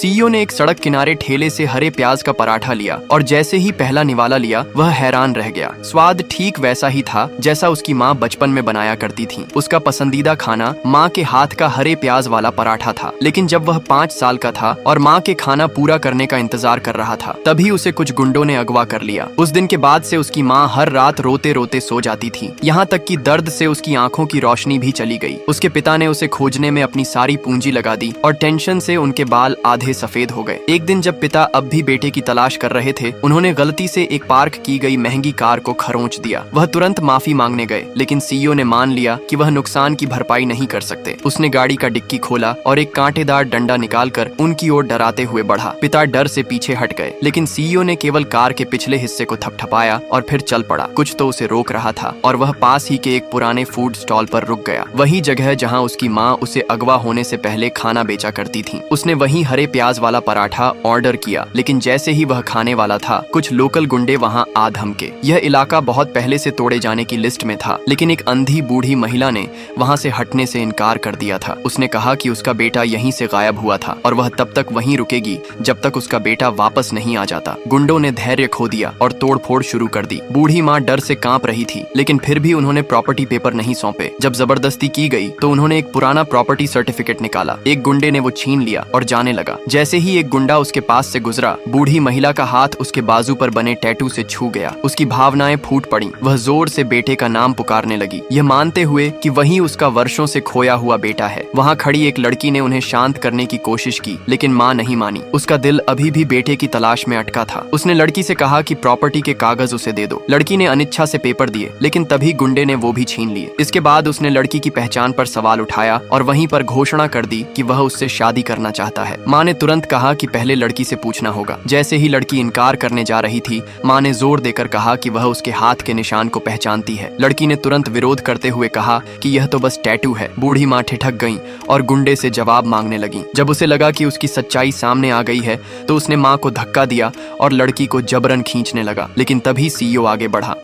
CEO ने एक सड़क किनारे ठेले से हरे प्याज का पराठा लिया और जैसे ही पहला निवाला लिया वह हैरान रह गया। स्वाद ठीक वैसा ही था जैसा उसकी माँ बचपन में बनाया करती थी। उसका पसंदीदा खाना माँ के हाथ का हरे प्याज वाला पराठा था। लेकिन जब वह 5 साल का था और माँ के खाना पूरा करने का इंतजार कर रहा था, तभी उसे कुछ गुंडों ने अगवा कर लिया। उस दिन के बाद से उसकी माँ हर रात रोते रोते सो जाती थी, यहाँ तक कि दर्द से उसकी आंखों की रोशनी भी चली गई। उसके पिता ने उसे खोजने में अपनी सारी पूंजी लगा दी और टेंशन से उनके बाल आधे सफेद हो गए। एक दिन जब पिता अब भी बेटे की तलाश कर रहे थे, उन्होंने गलती से एक पार्क की गई महंगी कार को खरोंच दिया। वह तुरंत माफी मांगने गए, लेकिन सीईओ ने मान लिया कि वह नुकसान की भरपाई नहीं कर सकते। उसने गाड़ी का डिक्की खोला और एक कांटेदार डंडा निकालकर उनकी ओर डराते हुए बढ़ा। पिता डर से पीछे हट गए, लेकिन सीईओ ने केवल कार के पिछले हिस्से को थपथपाया और फिर चल पड़ा। कुछ तो उसे रोक रहा था और वह पास ही के एक पुराने फूड स्टॉल पर रुक गया, वही जगह जहाँ उसकी माँ उसे अगवा होने से पहले खाना बेचा करती थी। उसने वही हरे प्याज वाला पराठा ऑर्डर किया, लेकिन जैसे ही वह खाने वाला था, कुछ लोकल गुंडे वहां आ धमके। यह इलाका बहुत पहले से तोड़े जाने की लिस्ट में था, लेकिन एक अंधी बूढ़ी महिला ने वहां से हटने से इनकार कर दिया था। उसने कहा कि उसका बेटा यहीं से गायब हुआ था और वह तब तक वहीं रुकेगी जब तक उसका बेटा वापस नहीं आ जाता। गुंडों ने धैर्य खो दिया और तोड़फोड़ शुरू कर दी। बूढ़ी माँ डर से कांप रही थी, लेकिन फिर भी उन्होंने प्रॉपर्टी पेपर नहीं सौंपे। जब जबरदस्ती की गई तो उन्होंने एक पुराना प्रॉपर्टी सर्टिफिकेट निकाला। एक गुंडे ने वो छीन लिया और जाने लगा। जैसे ही एक गुंडा उसके पास से गुजरा, बूढ़ी महिला का हाथ उसके बाजू पर बने टैटू से छू गया। उसकी भावनाएं फूट पड़ी। वह जोर से बेटे का नाम पुकारने लगी, यह मानते हुए कि वही उसका वर्षों से खोया हुआ बेटा है। वहाँ खड़ी एक लड़की ने उन्हें शांत करने की कोशिश की, लेकिन माँ नहीं मानी। उसका दिल अभी भी बेटे की तलाश में अटका था। उसने लड़की से कहा कि प्रॉपर्टी के कागज उसे दे दो। लड़की ने अनिच्छा से पेपर दिए, लेकिन तभी गुंडे ने वो भी छीन लिए। इसके बाद उसने लड़की की पहचान पर सवाल उठाया और वहीं पर घोषणा कर दी कि वह उससे शादी करना चाहता है। माँ ने तुरंत कहा कि पहले लड़की से पूछना होगा। जैसे ही लड़की इनकार करने जा रही थी, माँ ने जोर देकर कहा कि वह उसके हाथ के निशान को पहचानती है। लड़की ने तुरंत विरोध करते हुए कहा कि यह तो बस टैटू है। बूढ़ी माँ ठिठक गई और गुंडे से जवाब मांगने लगी। जब उसे लगा कि उसकी सच्चाई सामने आ गई है, तो उसने माँ को धक्का दिया और लड़की को जबरन खींचने लगा, लेकिन तभी सीईओ आगे बढ़ा।